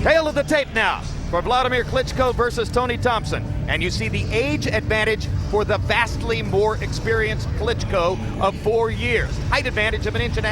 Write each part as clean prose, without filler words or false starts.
Tail of the tape now for Volodymyr Klitschko versus Tony Tompson. And you see the age advantage for the vastly more experienced Klitschko of 4 years. Height advantage of 1.5 inches.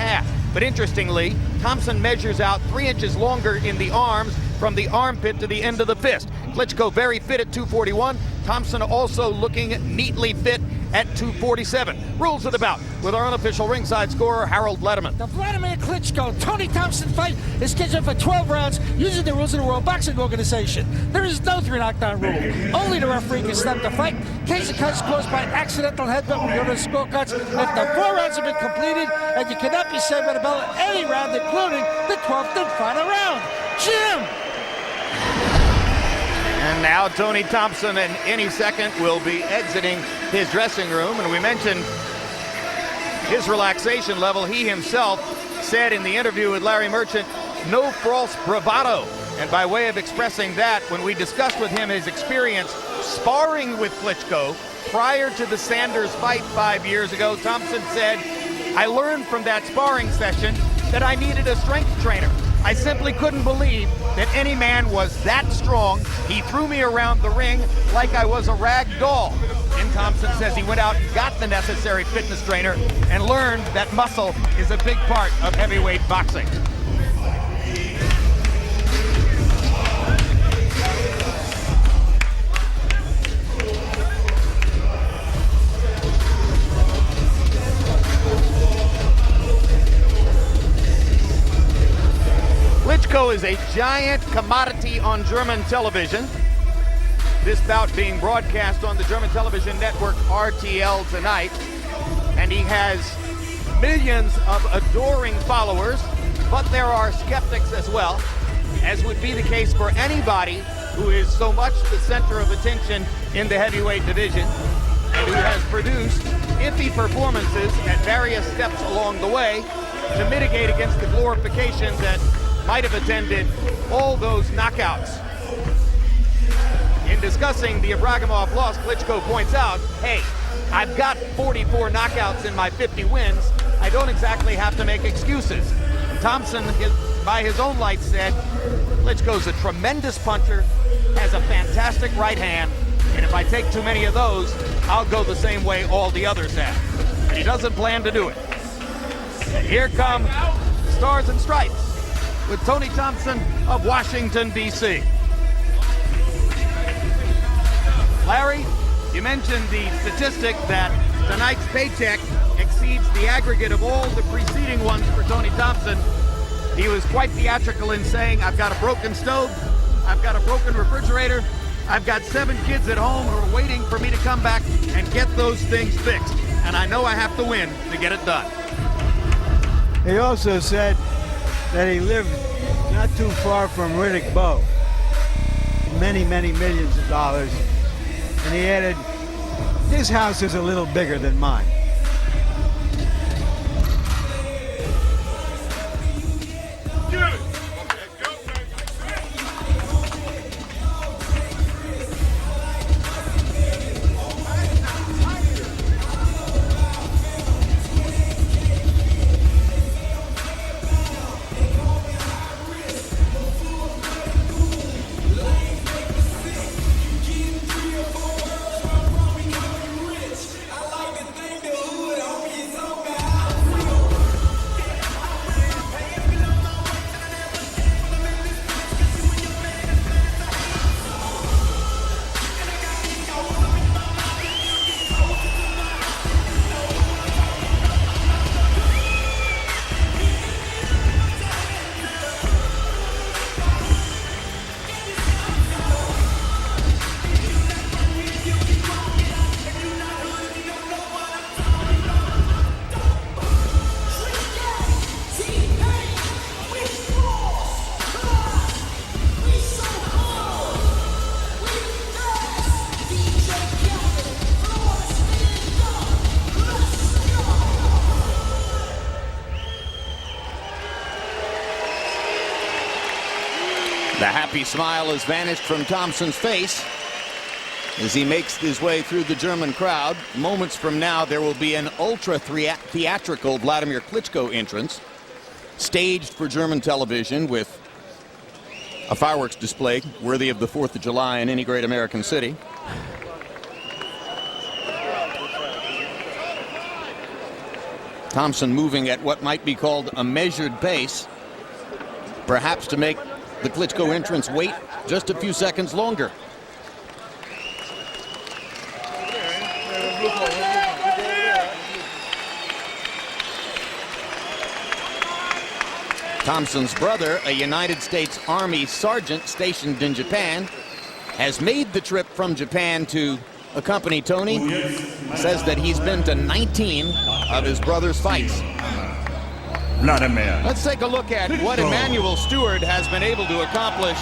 But interestingly, Tompson measures out 3 inches longer in the arms from the armpit to the end of the fist. Klitschko very fit at 241. Tompson also looking neatly fit at 247. Rules of the bout with our unofficial ringside scorer, Harold Letterman. The Volodymyr Klitschko Tony Tompson fight is scheduled for 12 rounds using the rules of the World Boxing Organization. There is no 3 knockdown rule. Only the referee can stop the fight. In case the cut is caused by an accidental headbutt, we go to the scorecards. If the 4 rounds have been completed, and you cannot be saved by the bell at any round, including the 12th and final round. Jim! And now Tony Tompson, in any second, will be exiting his dressing room. And we mentioned his relaxation level. He himself said in the interview with Larry Merchant, no false bravado. And by way of expressing that, when we discussed with him his experience sparring with Klitschko prior to the Sanders fight 5 years ago, Tompson said, I learned from that sparring session that I needed a strength trainer. I simply couldn't believe that any man was that strong. He threw me around the ring like I was a rag doll. And Tompson says he went out and got the necessary fitness trainer and learned that muscle is a big part of heavyweight boxing. Klitschko is a giant commodity on German television. This bout being broadcast on the German television network RTL tonight. And he has millions of adoring followers, but there are skeptics as well, as would be the case for anybody who is so much the center of attention in the heavyweight division and who has produced iffy performances at various steps along the way to mitigate against the glorification that might have attended all those knockouts. In discussing the Ibragimov loss, Klitschko points out, hey, I've got 44 knockouts in my 50 wins. I don't exactly have to make excuses. Tompson, by his own light, said, Klitschko's a tremendous puncher, has a fantastic right hand, and if I take too many of those, I'll go the same way all the others have. And he doesn't plan to do it. And here come Stars and Stripes with Tony Tompson of Washington, D.C. Larry, you mentioned the statistic that tonight's paycheck exceeds the aggregate of all the preceding ones for Tony Tompson. He was quite theatrical in saying, I've got a broken stove, I've got a broken refrigerator, I've got 7 kids at home who are waiting for me to come back and get those things fixed. And I know I have to win to get it done. He also said that he lived not too far from Riddick Bowe. Many, many millions of dollars. And he added, his house is a little bigger than mine. The happy smile has vanished from Thompson's face as he makes his way through the German crowd. Moments from now, there will be an ultra-theatrical Volodymyr Klitschko entrance, staged for German television with A fireworks display worthy of the 4th of July in any great American city. Tompson moving at what might be called a measured pace, perhaps to make the Klitschko entrance wait just a few seconds longer. Thompson's brother, a United States Army sergeant stationed in Japan, has made the trip from Japan to accompany Tony. Says that he's been to 19 of his brother's fights. Vladimir. Let's take a look at what Emmanuel Stewart has been able to accomplish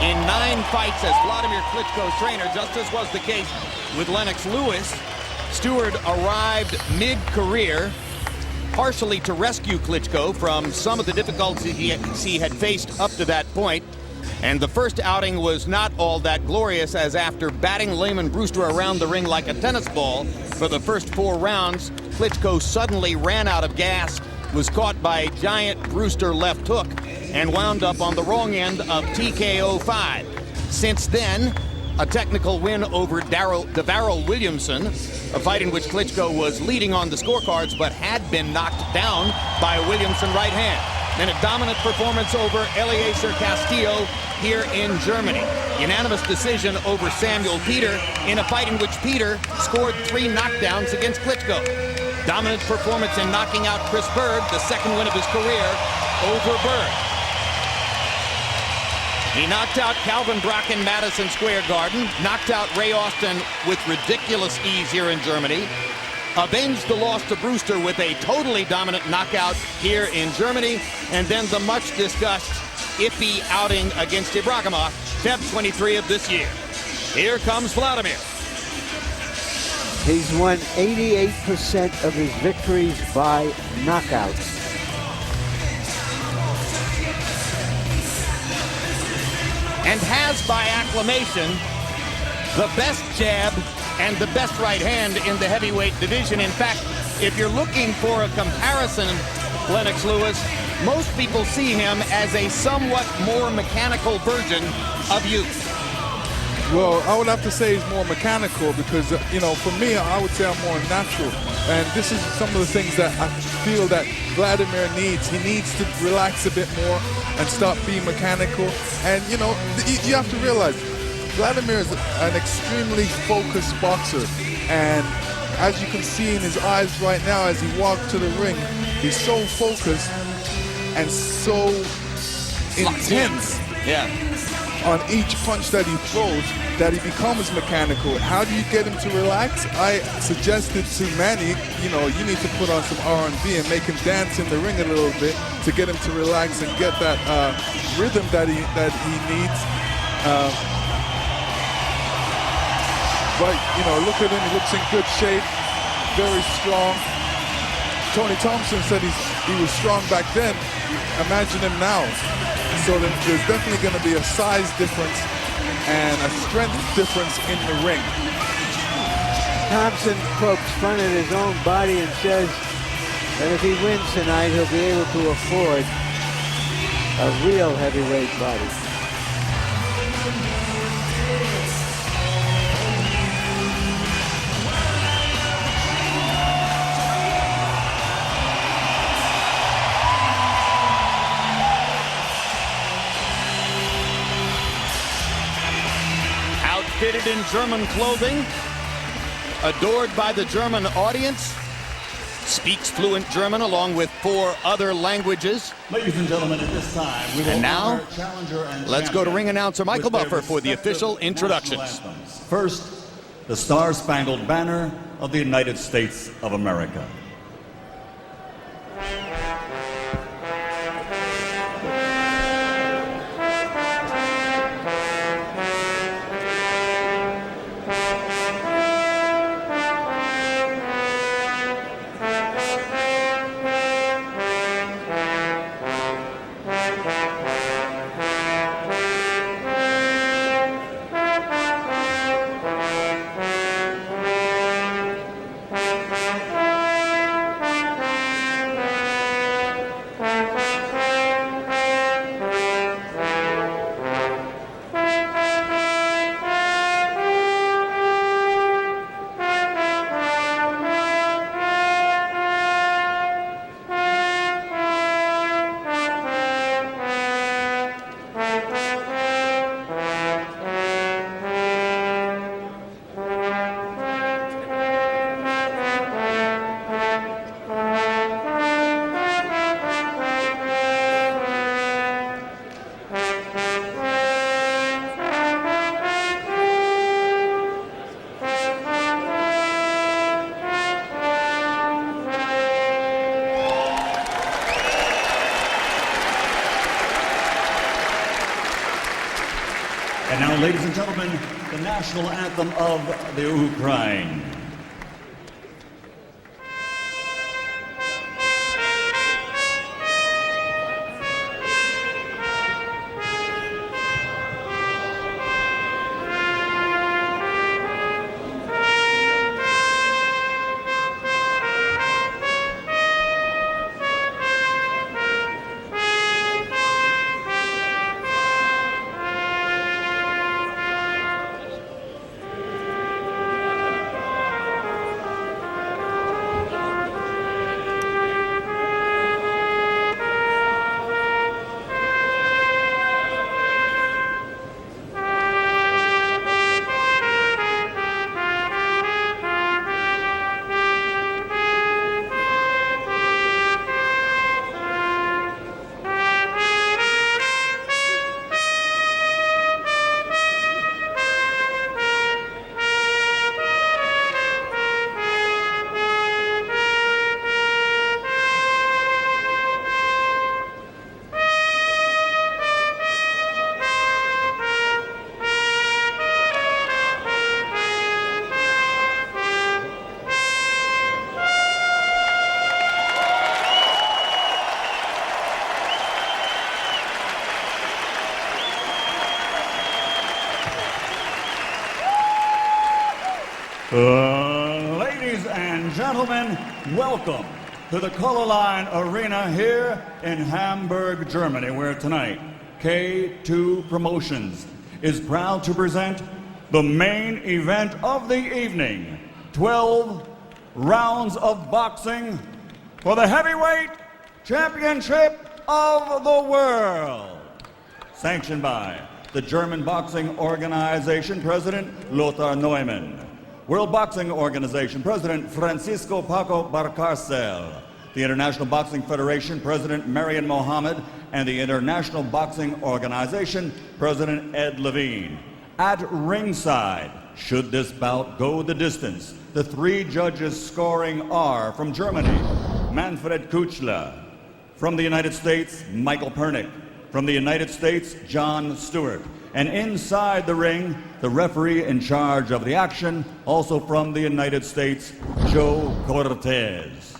in 9 fights as Vladimir Klitschko's trainer, just as was the case with Lennox Lewis. Stewart arrived mid-career, partially to rescue Klitschko from some of the difficulties he had faced up to that point. And the first outing was not all that glorious, as after batting Lehman Brewster around the ring like a tennis ball for the first 4 rounds, Klitschko suddenly ran out of gas, was caught by a giant Brewster left hook, and wound up on the wrong end of TKO 5. Since then, a technical win over Darrell Williamson, a fight in which Klitschko was leading on the scorecards but had been knocked down by a Williamson right hand. Then a dominant performance over Eliezer Castillo here in Germany. Unanimous decision over Samuel Peter in a fight in which Peter scored 3 knockdowns against Klitschko. Dominant performance in knocking out Chris Bird, the 2nd win of his career over Bird. He knocked out Calvin Brock in Madison Square Garden, knocked out Ray Austin with ridiculous ease here in Germany, avenged the loss to Brewster with a totally dominant knockout here in Germany, and then the much-discussed iffy outing against Ibragimov, Feb 23 of this year. Here comes Vladimir. He's won 88% of his victories by knockouts. And has, by acclamation, the best jab and the best right hand in the heavyweight division. In fact, if you're looking for a comparison, Lennox Lewis, most people see him as a somewhat more mechanical version of you. Well, I would have to say he's more mechanical because, you know, for me, I would say I'm more natural. And this is some of the things that I feel that Vladimir needs. He needs to relax a bit more and stop being mechanical. And, you know, you have to realize, Vladimir is an extremely focused boxer. And as you can see in his eyes right now as he walked to the ring, he's so focused and so intense. Yeah. On each punch that he throws, that he becomes mechanical. How do you get him to relax? I suggested to Manny, you know, you need to put on some R&B and make him dance in the ring a little bit to get him to relax and get that rhythm that he needs. But, you know, look at him, he looks in good shape, very strong. Tony Tompson said he was strong back then. Imagine him now. So there's definitely going to be a size difference and a strength difference in the ring. Tompson pokes fun at his own body and says that if he wins tonight, he'll be able to afford a real heavyweight body. Fitted in German clothing, adored by the German audience, speaks fluent German along with 4 other languages. Ladies and gentlemen, at this time, we will and now, honor challenger and let's go to ring announcer Michael with their Buffer for the respective official introductions. national anthems. First, the Star-Spangled Banner of the United States of America. And now, ladies and gentlemen, the national anthem of the Ukraine. Ladies and gentlemen, welcome to the Color Line Arena here in Hamburg, Germany, where tonight K2 Promotions is proud to present the main event of the evening, 12 rounds of boxing for the heavyweight championship of the world. Sanctioned by the German Boxing Organization President Lothar Neumann, World Boxing Organization President Francisco Paco Barcarcel, the International Boxing Federation President Marian Mohammed, and the International Boxing Organization President Ed Levine. At ringside, should this bout go the distance, the three judges scoring are from Germany, Manfred Kuchler; from the United States, Michael Pernick; from the United States, John Stewart; and inside the ring, the referee in charge of the action, also from the United States, Joe Cortez.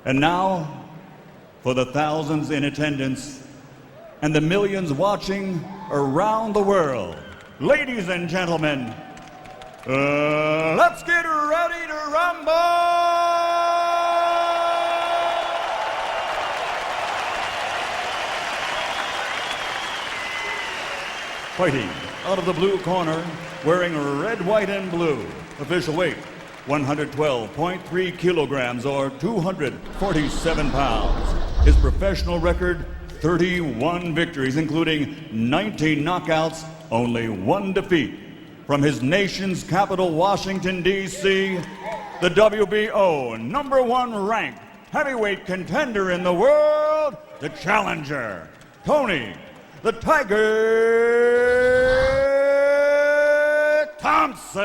And now, for the thousands in attendance and the millions watching around the world, ladies and gentlemen, let's get ready to rumble! Fighting out of the blue corner, wearing red, white, and blue, official weight 112.3 kilograms or 247 pounds. His professional record, 31 victories, including 19 knockouts, only one defeat. From his nation's capital, Washington, D.C., the WBO #1 ranked heavyweight contender in the world, the challenger, Tony the Tiger Tompson.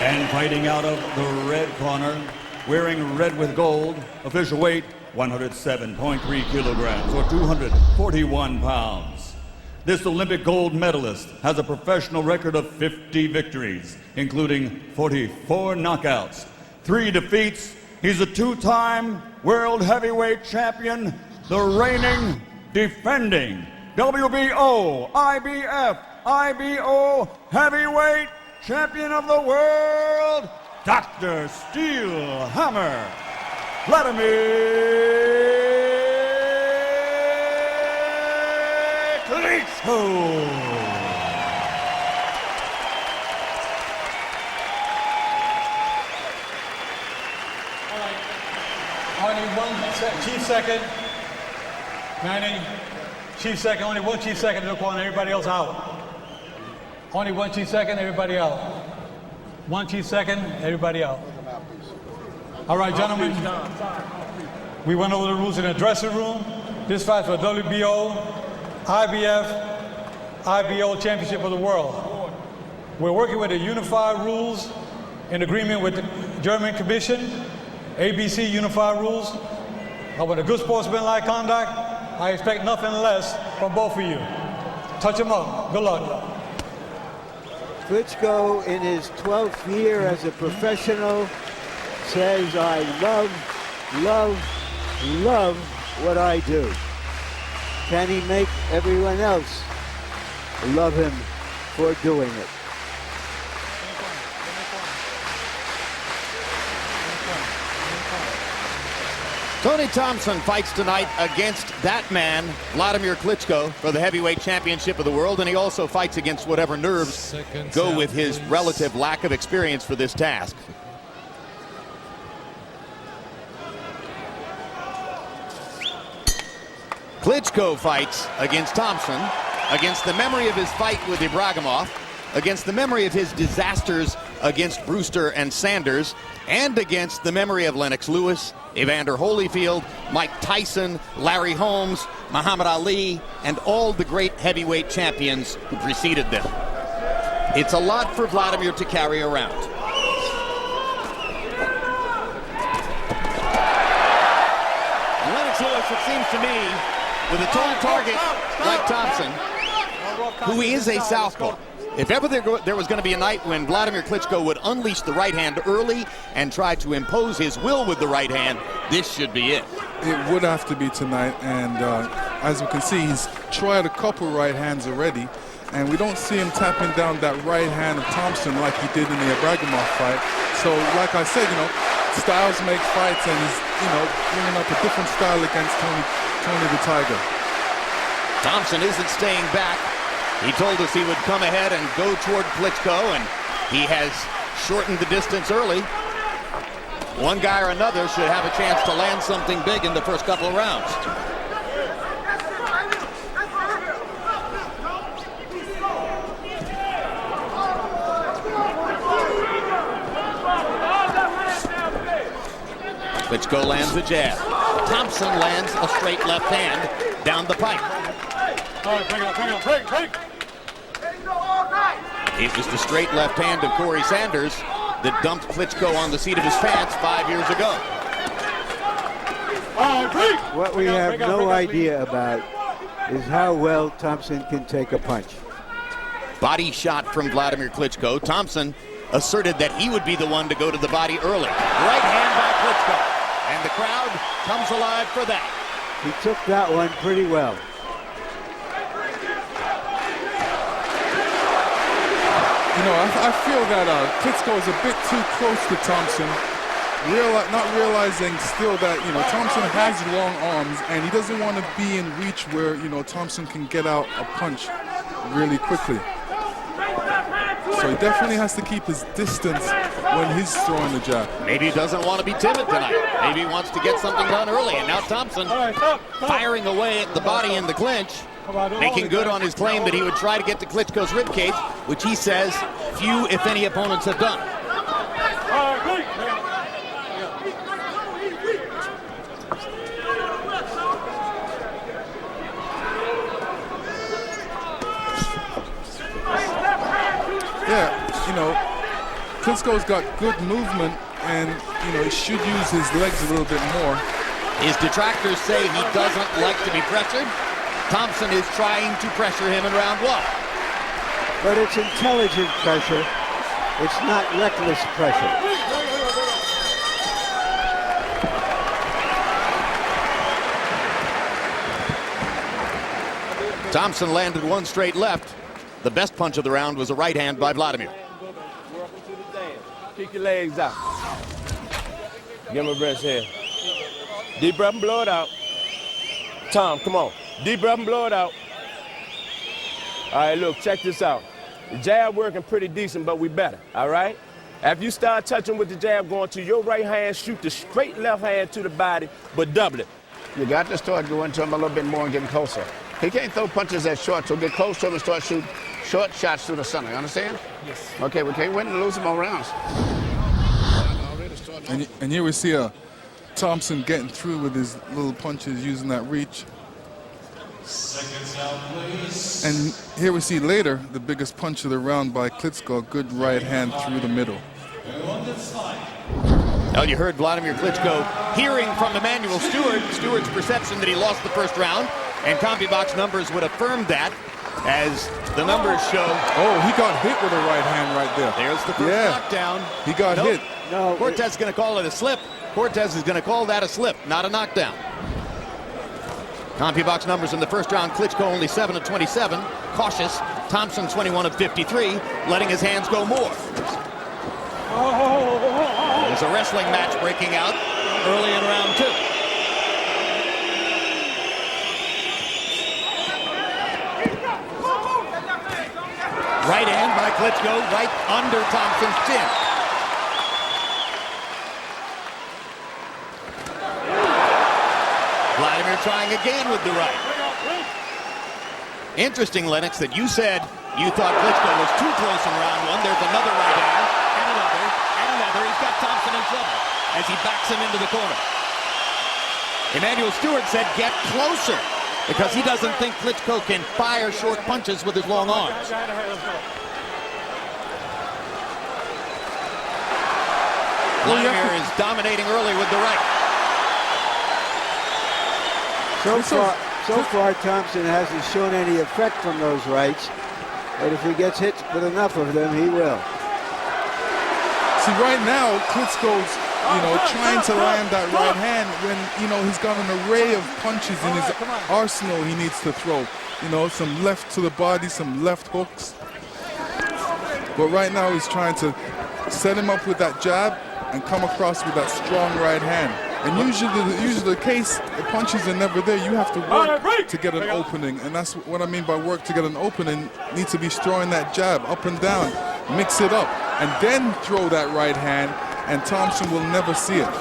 And fighting out of the red corner, wearing red with gold, official weight 107.3 kilograms or 241 pounds. This Olympic gold medalist has a professional record of 50 victories, including 44 knockouts, 3 defeats. He's a 2-time world heavyweight champion, the reigning, defending WBO, IBF, IBO heavyweight champion of the world, Dr. Steel Hammer, Vladimir Klitschko. Only one chief second. Manny, chief second. Only one chief second to the corner. Everybody else out. Only one chief second. Everybody out. One chief second. Everybody out. All right, gentlemen. We went over the rules in the dressing room. This fight for WBO, IBF, IBO Championship of the World. We're working with the unified rules in agreement with the German Commission. ABC unified rules. I want a good sportsmanlike conduct, I expect nothing less from both of you. Touch him up. Good luck. Klitschko, in his 12th year as a professional, says, I love what I do. Can he make everyone else love him for doing it? Tony Tompson fights tonight against that man, Volodymyr Klitschko, for the heavyweight championship of the world, and he also fights against whatever nerves go with his relative lack of experience for this task. Klitschko fights against Tompson, against the memory of his fight with Ibragimov, against the memory of his disasters against Brewster and Sanders, and against the memory of Lennox Lewis, Evander Holyfield, Mike Tyson, Larry Holmes, Muhammad Ali, and all the great heavyweight champions who preceded them. It's a lot for Volodymyr to carry around. Lennox Lewis, it seems to me, with a tall target like Tompson, who is a southpaw. If ever there was going to be a night when Volodymyr Klitschko would unleash the right hand early and try to impose his will with the right hand, this should be it. It would have to be tonight, and as we can see, he's tried a couple right hands already, and we don't see him tapping down that right hand of Tompson like he did in the Ibragimov fight. So, like I said, styles make fights, and he's, bringing up a different style against Tony the Tiger. Tompson isn't staying back. He told us he would come ahead and go toward Klitschko, and he has shortened the distance early. One guy or another should have a chance to land something big in the first couple of rounds. Klitschko lands a jab. Tompson lands a straight left hand down the pipe. All right, bring it up. It was the straight left hand of Corey Sanders that dumped Klitschko on the seat of his pants 5 years ago. What we have no idea about is how well Tompson can take a punch. Body shot from Volodymyr Klitschko. Tompson asserted that he would be the one to go to the body early. Right hand by Klitschko. And the crowd comes alive for that. He took that one pretty well. I feel that Klitschko is a bit too close to Tompson, not realizing still that, Tompson has long arms, and he doesn't want to be in reach where, Tompson can get out a punch really quickly. So he definitely has to keep his distance when he's throwing the jab. Maybe he doesn't want to be timid tonight. Maybe he wants to get something done early, and now Tompson firing away at the body in the clinch, making good on his claim that he would try to get to Klitschko's ribcage, which he says few, if any, opponents have done. Yeah, Klitschko's got good movement, and, he should use his legs a little bit more. His detractors say he doesn't like to be pressured. Tompson is trying to pressure him in round one. But it's intelligent pressure. It's not reckless pressure. Tompson landed one straight left. The best punch of the round was a right hand by Volodymyr. Welcome to the dance. Kick your legs out. Give him a breath here. Deep breath and blow it out. Tom, come on. Deep breath and blow it out. All right, look, check this out. The jab working pretty decent, but we better, all right? After you start touching with the jab going to your right hand, shoot the straight left hand to the body, but double it. You got to start going to him a little bit more and getting closer. He can't throw punches that short, so get close to him and start shooting short shots through the center. You understand? Yes. Okay, we can't win and lose some more rounds. And here we see Tompson getting through with his little punches using that reach. And here we see later the biggest punch of the round by Klitschko, good right hand through the middle. Well, you heard Volodymyr Klitschko hearing from Emanuel Stewart's perception that he lost the first round. And CompuBox numbers would affirm that, as the numbers show. Oh, he got hit with a right hand right there. There's the first knockdown. He got hit. No, Cortez is going to call it a slip. Cortez is going to call that a slip, not a knockdown. CompuBox numbers in the first round: Klitschko only 7 of 27, cautious. Tompson 21 of 53, letting his hands go more. There's a wrestling match breaking out early in round 2. Right hand by Klitschko, right under Thompson's chin. Vladimir trying again with the right. Interesting, Lennox, that you said you thought Klitschko was too close in round 1. There's another right hand, and another, and another. He's got Tompson in trouble as he backs him into the corner. Emmanuel Stewart said get closer, because he doesn't think Klitschko can fire short punches with his long arms. Vladimir is dominating early with the right. So far, Tompson hasn't shown any effect from those rights, but if he gets hit with enough of them, he will. See, right now, Klitschko's, trying to land that right hand when, he's got an array of punches in his arsenal he needs to throw. Some left to the body, some left hooks. But right now, he's trying to set him up with that jab and come across with that strong right hand. And usually the case, the punches are never there. You have to work to get an opening, and that's what I mean by work to get an opening. Need to be throwing that jab up and down, mix it up, and then throw that right hand, and Tompson will never see it.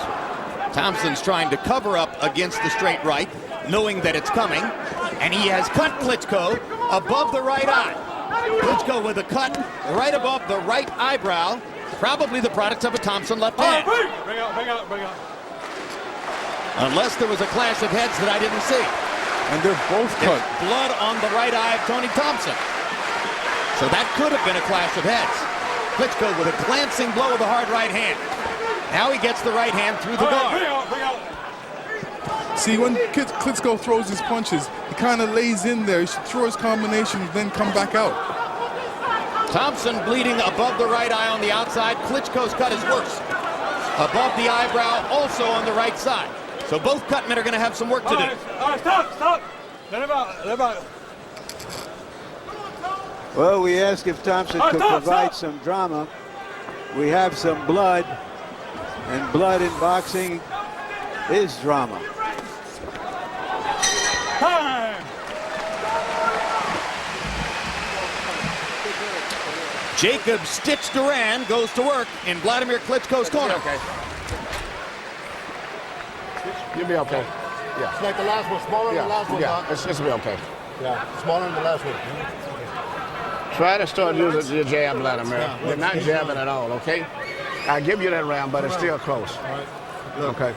Thompson's trying to cover up against the straight right, knowing that it's coming, and he has cut Klitschko above the right eye. Klitschko with a cut right above the right eyebrow, probably the product of a Tompson left hand. Bring out. Unless there was a clash of heads that I didn't see. And they're both cut. There's blood on the right eye of Tony Tompson. So that could have been a clash of heads. Klitschko with a glancing blow of the hard right hand. Now he gets the right hand through the guard. Bring out. See, when Klitschko throws his punches, he kind of lays in there. He should throw his combinations, then come back out. Tompson bleeding above the right eye on the outside. Klitschko's cut is worse. Above the eyebrow, also on the right side. So both cutmen are going to have some work to do. All right, stop. Let him out. Well, we asked if Tompson could provide some drama. We have some blood, and blood in boxing is drama. Time. Jacob Stitch Duran goes to work in Vladimir Klitschko's corner. Okay. You'll be okay. Yeah. It's like the last one, smaller than the last one. Yeah, it's be okay. Yeah, smaller than the last one. Try to start using your jab, Vladimir. You're not jabbing at all, okay? I give you that round, but it's still close. Okay.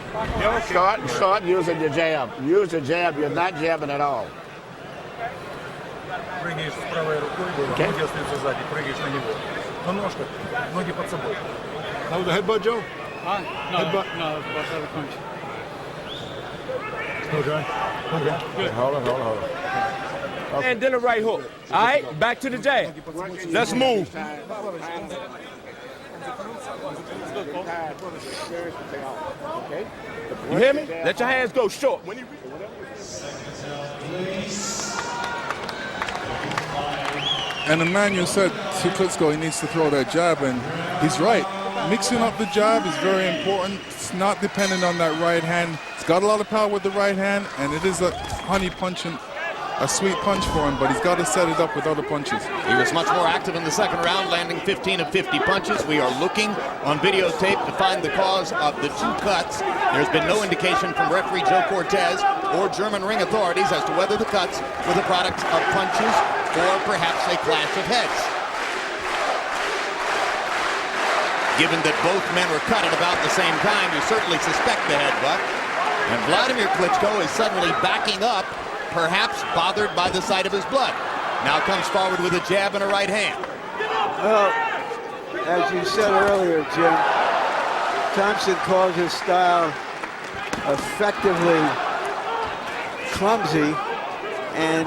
Start using your jab. Use your jab. You're not jabbing at all. Прыгаешь с правой рукой, ноги остаются сзади, прыгаешь на него. На ножках, ноги под собой. That was a headbutt, Joe? No, that's a punch. Okay. Hold on. And then a right hook. All right, back to the jab. Let's move. You hear me? Let your hands go short. And Emmanuel said to Klitschko he needs to throw that jab, and he's right. Mixing up the jab is very important. It's not dependent on that right hand. It's got a lot of power with the right hand, and it is a honey punch and a sweet punch for him, but he's got to set it up with other punches. He was much more active in the second round, landing 15 of 50 punches. We are looking on videotape to find the cause of the two cuts. There's been no indication from referee Joe Cortez or German ring authorities as to whether the cuts were the product of punches or perhaps a clash of heads. Given that both men were cut at about the same time, you certainly suspect the headbutt. And Vladimir Klitschko is suddenly backing up, perhaps bothered by the sight of his blood. Now comes forward with a jab and a right hand. Well, as you said earlier, Jim, Tompson calls his style effectively clumsy, and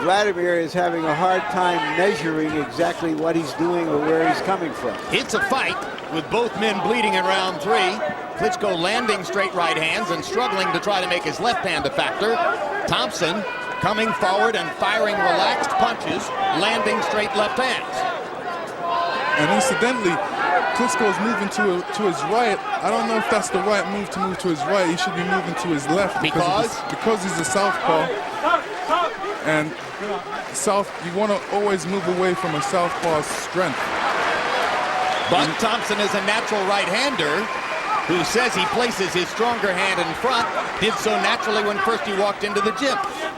Vladimir is having a hard time measuring exactly what he's doing or where he's coming from. It's a fight with both men bleeding in round 3. Klitschko landing straight right hands and struggling to try to make his left hand a factor. Tompson coming forward and firing relaxed punches, landing straight left hands. And incidentally, Klitschko's moving to his right. I don't know if that's the right move to move to his right. He should be moving to his left because he's a southpaw. And you want to always move away from a southpaw's strength. But Tompson is a natural right-hander who says he places his stronger hand in front, did so naturally when first he walked into the gym.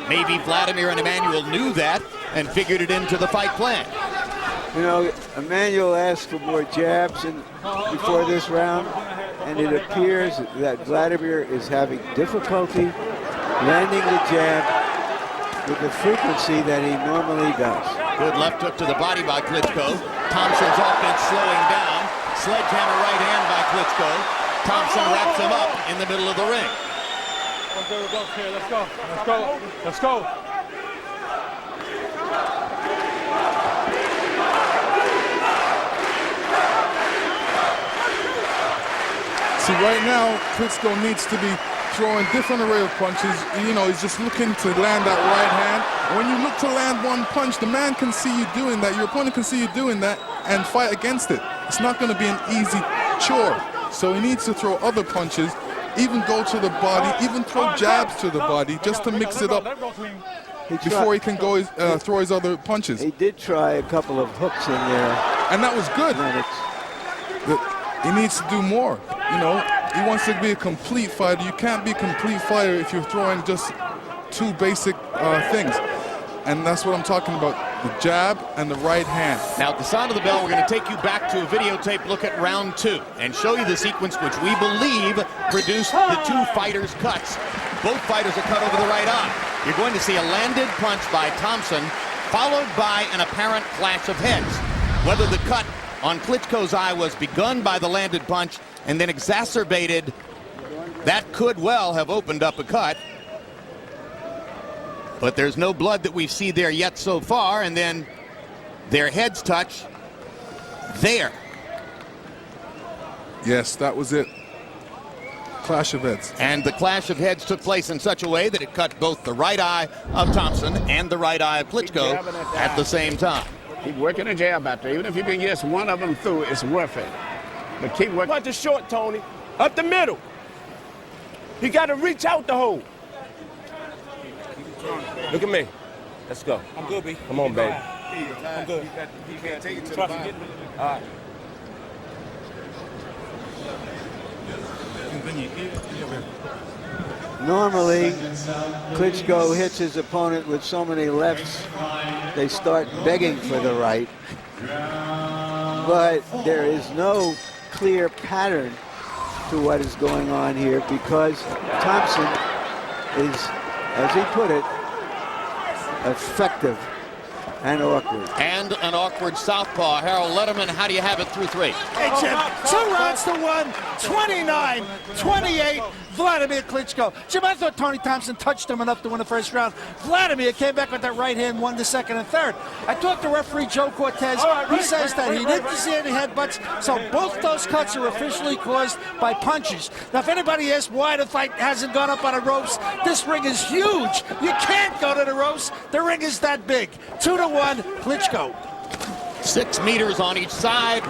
Maybe Vladimir and Emmanuel knew that and figured it into the fight plan. You know, Emmanuel asked for more jabs before this round, and it appears that Vladimir is having difficulty landing the jab with the frequency that he normally does. Good left hook to the body by Klitschko. Thompson's offense slowing down. Sledgehammer right hand by Klitschko. Tompson wraps him up in the middle of the ring. Let's go. Let's go. Let's go. See, right now, Klitschko needs to be throwing different array of punches. You know, he's just looking to land that right hand. And when you look to land one punch, the man can see you doing that. Your opponent can see you doing that and fight against it. It's not going to be an easy chore. So he needs to throw other punches, even go to the body, even throw jabs to the body, just to mix it up before he can go throw his other punches. He did try a couple of hooks in there. And that was good. He needs to do more. You know, he wants to be a complete fighter. You can't be a complete fighter if you're throwing just two basic things. And that's what I'm talking about, the jab and the right hand. Now, at the sound of the bell, we're going to take you back to a videotape look at round 2 and show you the sequence which we believe produced the two fighters' cuts. Both fighters are cut over the right eye. You're going to see a landed punch by Tompson, followed by an apparent clash of heads. Whether the cut on Klitschko's eye was begun by the landed punch and then exacerbated, that could well have opened up a cut. But there's no blood that we see there yet so far, and then their heads touch there. Yes, that was it. Clash of heads. And the clash of heads took place in such a way that it cut both the right eye of Tompson and the right eye of Klitschko at the same time. Keep working the jab out there. Even if you can get one of them through, it's worth it. But keep working. Punch is short, Tony. Up the middle. He got to reach out the hole. Look at me. Let's go. I'm good, B. Come on, baby. I'm good. You can't take it to the body. All right. Normally, Klitschko hits his opponent with so many lefts, they start begging for the right. But there is no clear pattern to what is going on here because Tompson is, as he put it, effective and awkward. And an awkward southpaw. Harold Letterman, how do you have it through 3? Hey, Jim, 2 rounds to 1, 29-28, Vladimir Klitschko. Jim, I thought Tony Tompson touched him enough to win the first round. Vladimir came back with that right hand, won the second and third. I talked to referee Joe Cortez. He says that he didn't see any headbutts, so both those cuts are officially caused by punches. Now, if anybody asks why the fight hasn't gone up on the ropes, this ring is huge. You can't go to the ropes. The ring is that big. 2-1, Klitschko. 6 meters on each side,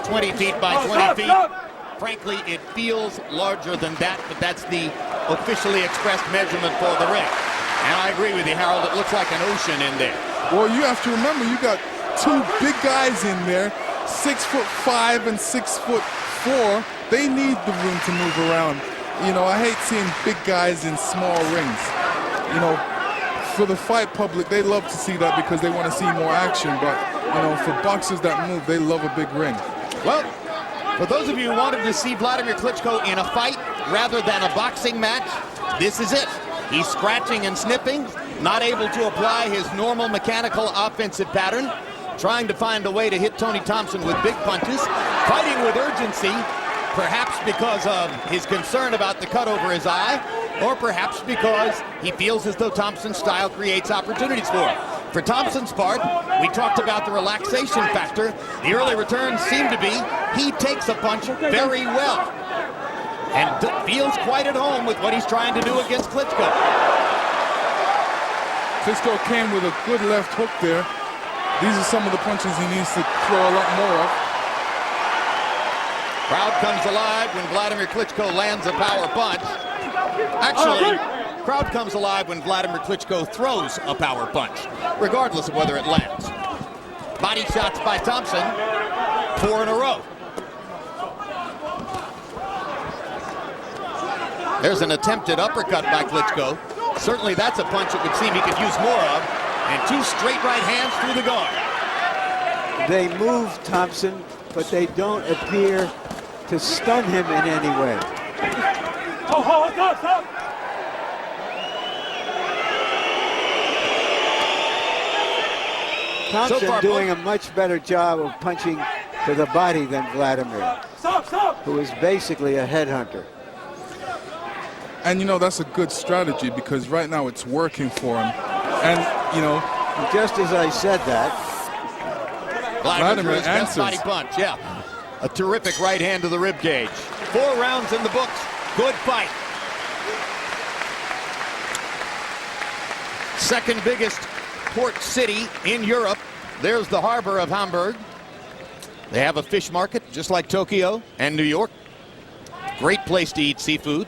20 feet by 20 feet. Frankly, it feels larger than that, but that's the officially expressed measurement for the ring. And I agree with you, Harold. It looks like an ocean in there. Well, you have to remember, you got 2 big guys in there, 6'5" and 6'4". They need the room to move around. You know, I hate seeing big guys in small rings. You know, for the fight public, they love to see that because they want to see more action. But, you know, for boxers that move, they love a big ring. Well, for those of you who wanted to see Vladimir Klitschko in a fight rather than a boxing match, this is it. He's scratching and snipping, not able to apply his normal mechanical offensive pattern, trying to find a way to hit Tony Tompson with big punches, fighting with urgency, perhaps because of his concern about the cut over his eye, or perhaps because he feels as though Tompson's style creates opportunities for him. For Tompson's part, we talked about the relaxation factor. The early returns seem to be he takes a punch very well and feels quite at home with what he's trying to do against Klitschko. Klitschko came with a good left hook there. These are some of the punches he needs to throw a lot more of. Crowd comes alive when Vladimir Klitschko lands a power punch. Actually, crowd comes alive when Vladimir Klitschko throws a power punch, regardless of whether it lands. Body shots by Tompson, 4 in a row. There's an attempted uppercut by Klitschko. Certainly that's a punch it would seem he could use more of. And 2 straight right hands through the guard. They move Tompson, but they don't appear to stun him in any way. Tompson doing a much better job of punching to the body than Vladimir, who is basically a headhunter. And, you know, that's a good strategy because right now it's working for him. And, you know, just as I said that, Vladimir answers. Body punch, yeah. A terrific right hand to the rib cage. 4 rounds in the books. Good fight. Second biggest port city in Europe. There's the harbor of Hamburg. They have a fish market just like Tokyo and New York. Great place to eat seafood.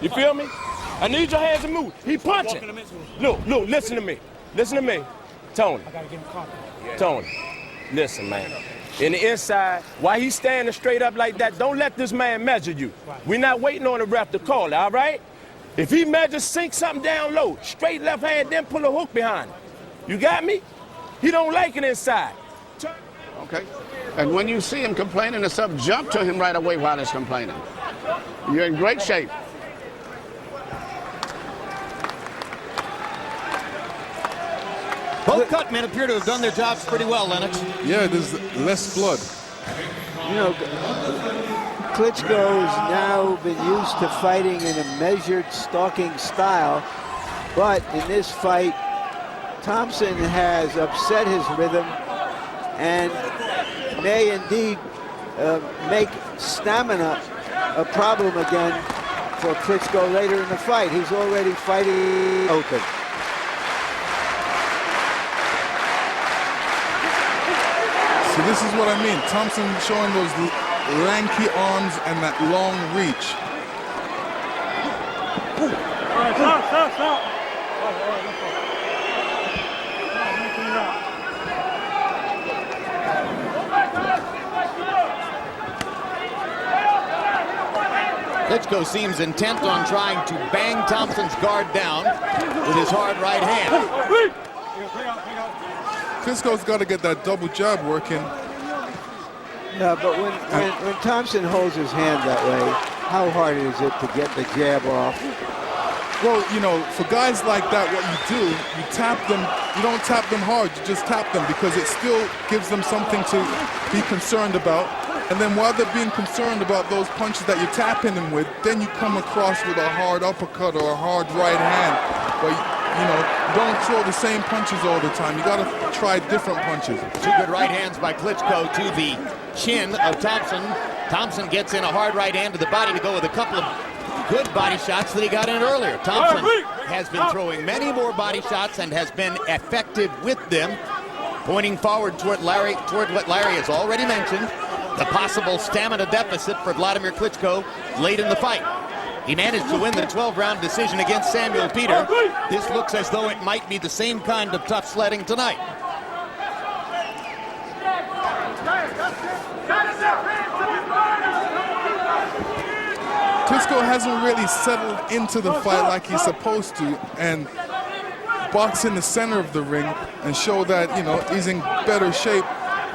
You feel me? I need your hands to move. He punching. Look, listen to me. Listen to me. Tony. I gotta get him caught. Tony, listen, man. In the inside, while he's standing straight up like that, don't let this man measure you. We're not waiting on the ref to call it, all right? If he measures, sink something down low. Straight left hand, then pull a hook behind him. You got me? He don't like it inside. Okay. And when you see him complaining or something, jump to him right away while he's complaining. You're in great shape. Both cutmen appear to have done their jobs pretty well, Lennox. Yeah, there's less blood. You know, Klitschko's now been used to fighting in a measured, stalking style, but in this fight, Tompson has upset his rhythm and may indeed make stamina a problem again for Klitschko later in the fight. He's already fighting open. So this is what I mean. Tompson showing those lanky arms and that long reach. All right, stop. Klitschko seems intent on trying to bang Tompson's guard down with his hard right hand. Klitschko's got to get that double jab working. Yeah, but when Tompson holds his hand that way, how hard is it to get the jab off? Well, you know, for guys like that, what you do, you tap them. You don't tap them hard, you just tap them because it still gives them something to be concerned about. And then while they're being concerned about those punches that you're tapping them with, then you come across with a hard uppercut or a hard right hand. But, you know, don't throw the same punches all the time. You got to try different punches. 2 good right hands by Klitschko to the chin of Tompson. Tompson gets in a hard right hand to the body to go with a couple of good body shots that he got in earlier. Tompson has been throwing many more body shots and has been effective with them, pointing forward toward what Larry has already mentioned, the possible stamina deficit for Vladimir Klitschko late in the fight. He managed to win the 12-round decision against Samuel Peter. This looks as though it might be the same kind of tough sledding tonight. Klitschko hasn't really settled into the fight like he's supposed to and box in the center of the ring and show that, you know, he's in better shape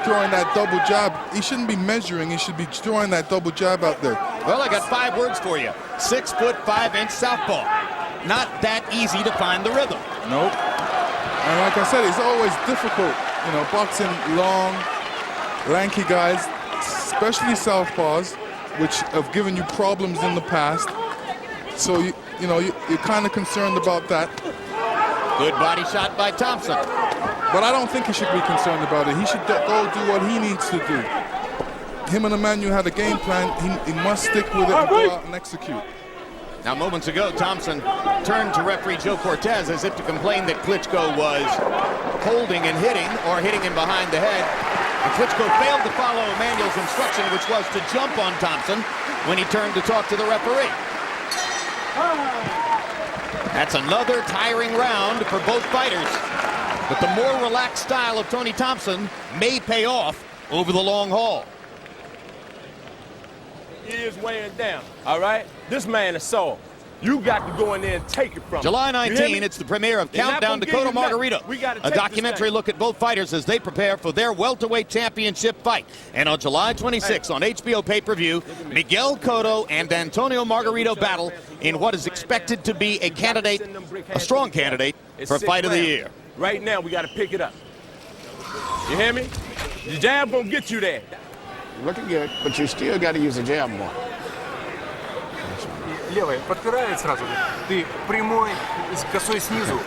throwing that double jab. He shouldn't be measuring, he should be throwing that double jab out there. Well, I got 5 words for you. 6 foot 5 inch southpaw. Not that easy to find the rhythm. Nope. And like I said, it's always difficult, you know, boxing long, lanky guys. especially southpaws, which have given you problems in the past. So you're kind of concerned about that. Good body shot by Tompson. But I don't think he should be concerned about it. He should go do what he needs to do. Him and Emmanuel had a game plan. He must stick with it and go out and execute. Now, moments ago, Tompson turned to referee Joe Cortez as if to complain that Klitschko was holding and hitting, or hitting him behind the head. And Klitschko failed to follow Emmanuel's instruction, which was to jump on Tompson when he turned to talk to the referee. That's another tiring round for both fighters. But the more relaxed style of Tony Tompson may pay off over the long haul. He is weighing down, all right? This man is sore. You got to go in there and take it from him. July 19, it's the premiere of Countdown to Cotto Margarito, a documentary look at both fighters as they prepare for their welterweight championship fight. And on July 26 on HBO pay-per-view, Miguel Cotto and Antonio Margarito battle in what is expected to be a strong candidate for Fight of the Year. Right now, we got to pick it up. You hear me? The jab gonna get you there. Looking good, but you still got to use the jab more. Левой подпирает сразу. Ты прямой, косой снизу,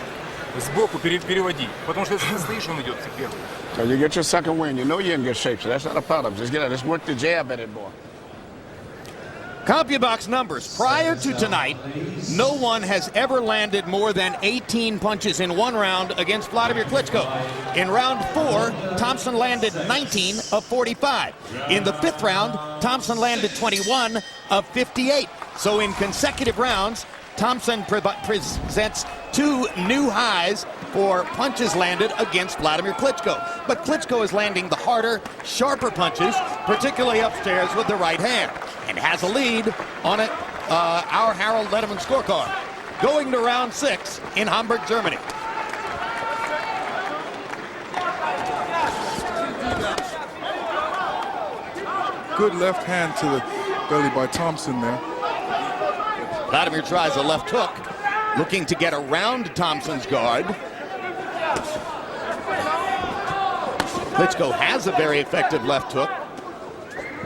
сбоку переводи. Потому что если ты стоишь, он идет сверху. So you get your second win. You know you're in good shape, so that's not a problem. Just work the jab at it more. CompuBox numbers. Prior to tonight, no one has ever landed more than 18 punches in one round against Vladimir Klitschko. In round 4, Tompson landed 19 of 45. In the 5th round, Tompson landed 21 of 58. So in consecutive rounds, Tompson presents 2 new highs for punches landed against Vladimir Klitschko. But Klitschko is landing the harder, sharper punches, particularly upstairs with the right hand, and has a lead on it, our Harold Letterman scorecard. Going to round 6 in Hamburg, Germany. Good left hand to the belly by Tompson there. Vladimir tries a left hook, looking to get around Thompson's guard. Klitschko has a very effective left hook.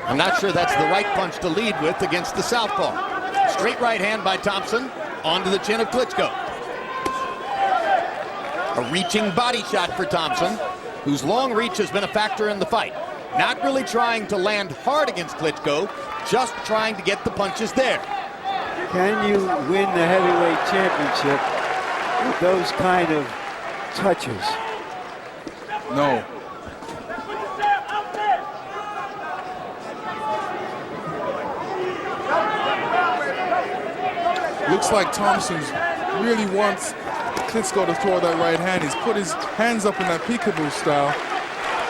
I'm not sure that's the right punch to lead with against the southpaw. Straight right hand by Tompson onto the chin of Klitschko. A reaching body shot for Tompson, whose long reach has been a factor in the fight. Not really trying to land hard against Klitschko, just trying to get the punches there. Can you win the heavyweight championship with those kind of touches? No. Looks like Tompson really wants Klitschko to throw that right hand. He's put his hands up in that peekaboo style,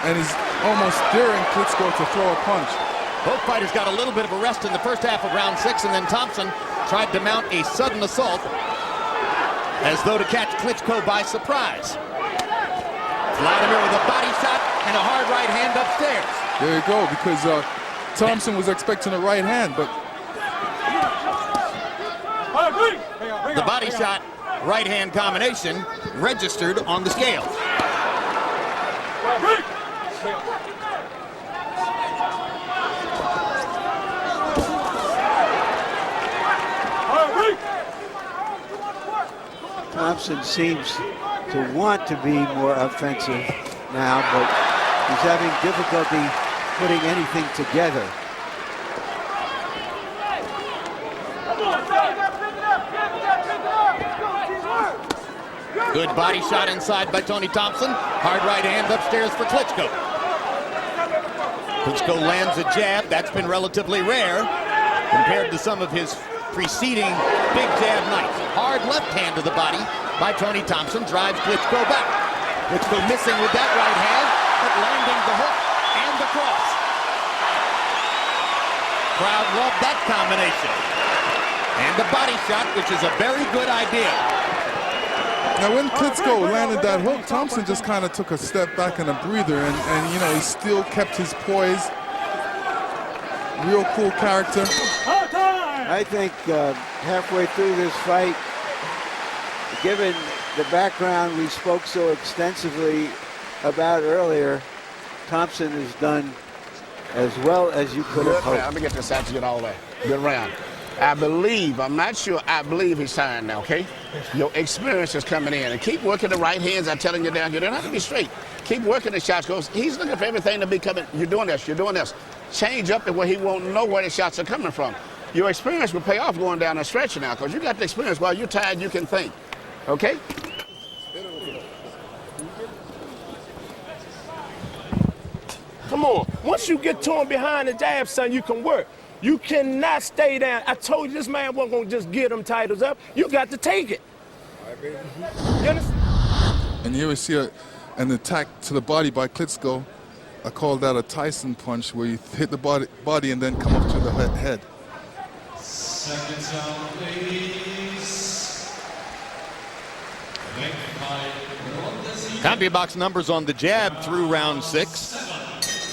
and he's almost daring Klitschko to throw a punch. Both fighters got a little bit of a rest in the first half of round 6, and then Tompson tried to mount a sudden assault as though to catch Klitschko by surprise. Vladimir with a body shot and a hard right hand upstairs. There you go, because Tompson was expecting a right hand, but the body shot right hand combination registered on the scale. Tompson seems to want to be more offensive now, but he's having difficulty putting anything together. Good body shot inside by Tony Tompson. Hard right hand upstairs for Klitschko. Klitschko lands a jab. That's been relatively rare compared to some of his preceding big jab nights. Hard left hand to the body by Tony Tompson drives Klitschko back. Klitschko missing with that right hand, but landing the hook and the cross. Crowd loved that combination. And the body shot, which is a very good idea. now when Klitschko landed that hook, Tompson just kind of took a step back and a breather, and you know, he still kept his poise. Real cool character. I think halfway through this fight, given the background we spoke so extensively about earlier, Tompson has done as well as you could have Good round. hoped. Let me get this out to get all that. Good round. I believe, I'm not sure, I believe he's tired now, okay? Your experience is coming in. And keep working the right hands. I'm telling you down here. They don't have to be straight. Keep working the shots, because he's looking for everything to be coming. You're doing this, you're doing this. Change up it where he won't know where the shots are coming from. Your experience will pay off going down a stretch now, because you got the experience. While you're tired, you can think, okay? Come on. Once you get torn behind the jab, son, you can work. You cannot stay down. I told you this man wasn't going to just get them titles up. You got to take it. You understand? And here we see an attack to the body by Klitschko. I call that a Tyson punch, where you hit the body and then come up to the head. Second round, please. CompuBox numbers on the jab through round 6.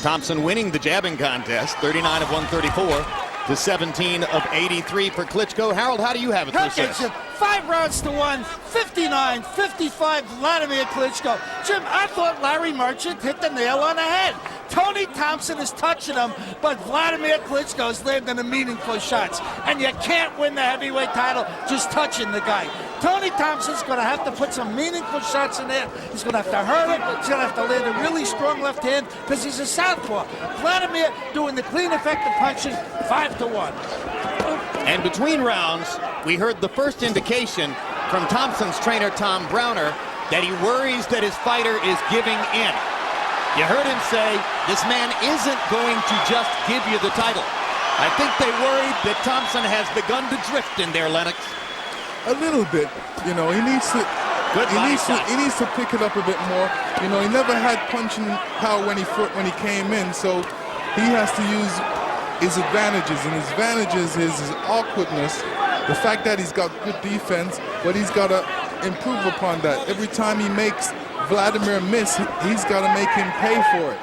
Tompson winning the jabbing contest, 39 of 134 to 17 of 83 for Klitschko. Harold, how do you have it through 6? 5 rounds to 1, 59-55, Vladimir Klitschko. Jim, I thought Larry Merchant hit the nail on the head. Tony Tompson is touching him, but Vladimir Klitschko is landing the meaningful shots. And you can't win the heavyweight title just touching the guy. Tony Thompson's going to have to put some meaningful shots in there. He's going to have to hurt him. He's going to have to land a really strong left hand because he's a southpaw. Vladimir doing the clean, effective punching, 5-1. And between rounds, we heard the first indication from Thompson's trainer, Tom Browner, that he worries that his fighter is giving in. You heard him say, this man isn't going to just give you the title. I think they worried that Tompson has begun to drift in there, Lennox. A little bit, you know. He needs to pick it up a bit more. You know, he never had punching power when he came in, so he has to use his advantages, and his advantages is his awkwardness, the fact that he's got good defense, but he's got to improve upon that. Every time he makes Vladimir miss, he's got to make him pay for it.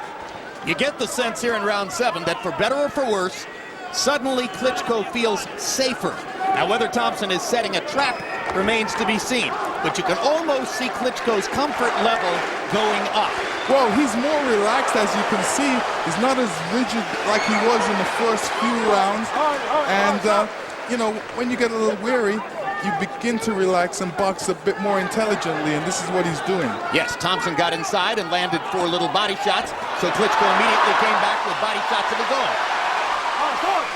You get the sense here in round 7 that for better or for worse, suddenly Klitschko feels safer. Now, whether Tompson is setting a trap remains to be seen, but you can almost see Klitschko's comfort level going up. Well, he's more relaxed, as you can see. He's not as rigid like he was in the first few rounds. And, you know, when you get a little weary, you begin to relax and box a bit more intelligently, and this is what he's doing. Yes, Tompson got inside and landed 4 little body shots, so Klitschko immediately came back with body shots of his own.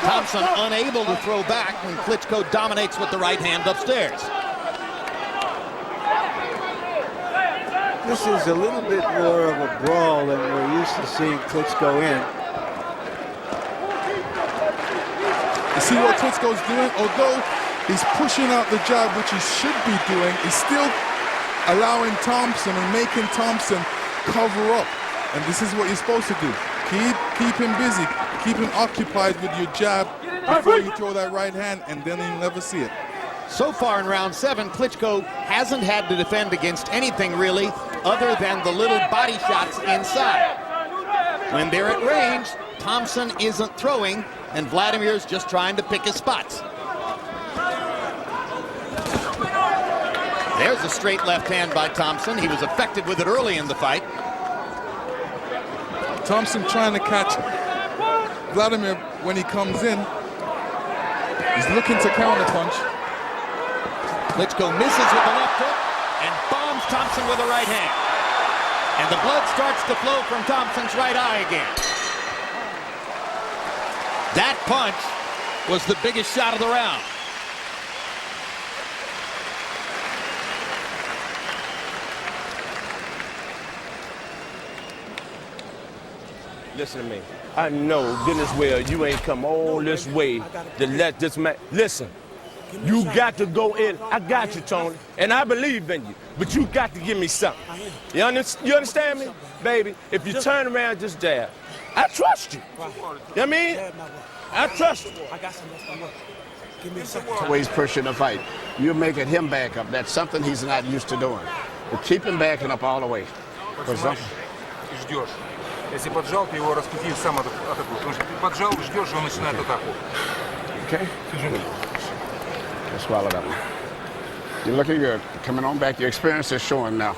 Tompson unable to throw back when Klitschko dominates with the right hand upstairs. This is a little bit more of a brawl than we're used to seeing Klitschko in. You see what Klitschko's doing? Although he's pushing out the jab, which he should be doing, he's still allowing Tompson and making Tompson cover up. And this is what you're supposed to do. Keep him busy. Keep him occupied with your jab before you throw that right hand, and then you'll never see it. So far in round 7, Klitschko hasn't had to defend against anything really other than the little body shots inside. When they're at range, Tompson isn't throwing, and Vladimir's just trying to pick his spots. There's a straight left hand by Tompson. He was effective with it early in the fight. Tompson trying to catch Vladimir when he comes in. He's looking to counterpunch. Klitschko misses with the left hook and bombs Tompson with the right hand. And the blood starts to flow from Thompson's right eye again. That punch was the biggest shot of the round. Listen to me. I know goodness well you ain't come all this way to let this man. Listen, you got to go in. I got you, Tony, and I believe in you. But you got to give me something. You understand me, baby? If you turn around, just jab. I trust you. You know what I mean? I trust you. I got some that's gonna work. Give me a second. The way he's pushing the fight, you're making him back up. That's something he's not used to doing. But keep him backing up all the way. И ждешь. Если поджал, ты его раскрути сам атакуй. Потому что ты поджал, ждешь, и он начинает атаку. Okay? Just swallow that one. You're looking good. Coming on back. Your experience is showing now.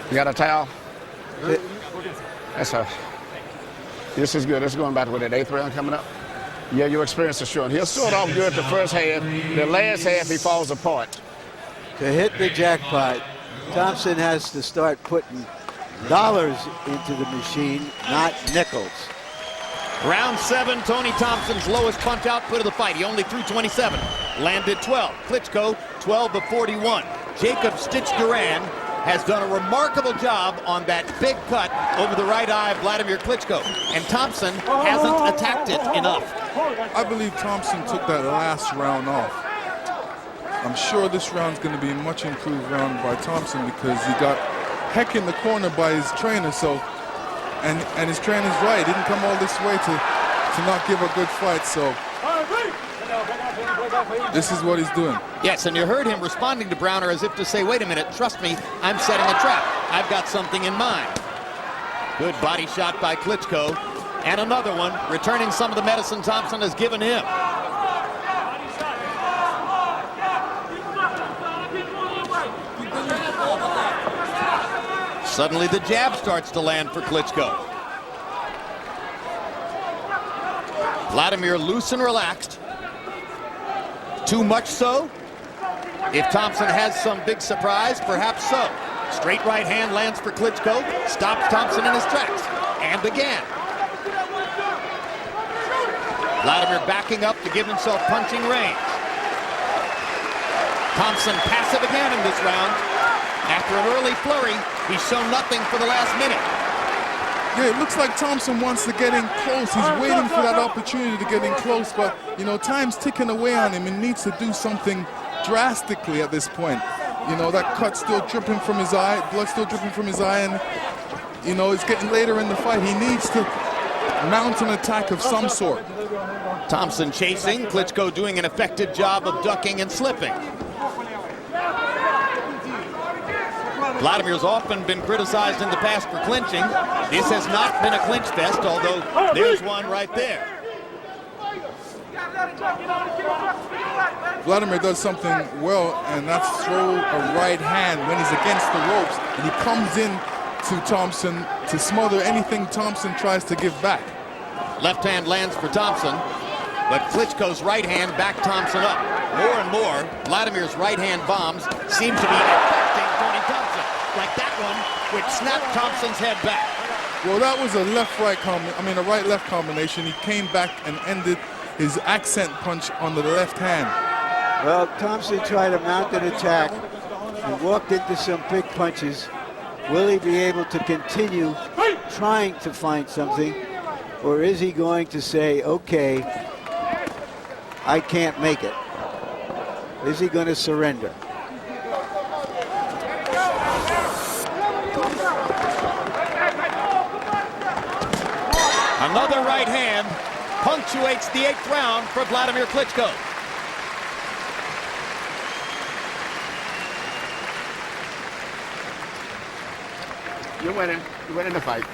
You got a towel? That's a... This is good. This is going back with that 8th round coming up. Yeah, your experience is showing. He'll start off good the first half. The last half, he falls apart. To hit the jackpot, Tompson has to start putting dollars into the machine, not nickels. Round 7, Tony Thompson's lowest punch output of the fight. He only threw 27, landed 12. Klitschko, 12 of 41. Jacob Stitch Duran has done a remarkable job on that big cut over the right eye of Vladimir Klitschko. And Thompson hasn't attacked it enough. I believe Tompson took that last round off. I'm sure this round's going to be a much improved round by Tompson because he got heck in the corner by his trainer. So, and his trainer's right. He didn't come all this way to not give a good fight. So this is what he's doing. Yes, and you heard him responding to Browner as if to say, wait a minute, trust me, I'm setting a trap. I've got something in mind. Good body shot by Klitschko. And another one, returning some of the medicine Tompson has given him. Suddenly the jab starts to land for Klitschko. Vladimir loose and relaxed. Too much so? If Tompson has some big surprise, perhaps so. Straight right hand lands for Klitschko, stops Tompson in his tracks, and again. Vladimir backing up to give himself punching range. Tompson passive again in this round. After an early flurry, he's shown nothing for the last minute. Yeah, it looks like Tompson wants to get in close. He's waiting for that opportunity to get in close, but, you know, time's ticking away on him and needs to do something drastically at this point. You know, that cut still dripping from his eye, blood still dripping from his eye, and, you know, it's getting later in the fight. He needs to mount an attack of some sort. Tompson chasing, Klitschko doing an effective job of ducking and slipping. Vladimir's often been criticized in the past for clinching. This has not been a clinch fest, although there's one right there. Vladimir does something well, and that's throw a right hand when he's against the ropes, and he comes in to Tompson to smother anything Tompson tries to give back. Left hand lands for Tompson, but Klitschko's right hand backed Tompson up. More and more, Vladimir's right hand bombs seem to be affecting Tony Tompson, like that one, which snapped Thompson's head back. Well, that was a a right-left combination. He came back and ended his accent punch on the left hand. Well, Tompson tried to mount an attack and walked into some big punches. Will he be able to continue trying to find something, or is he going to say, okay, I can't make it? Is he going to surrender? Another right hand punctuates the 8th round for Vladimir Klitschko. You're winning. You're winning the fight.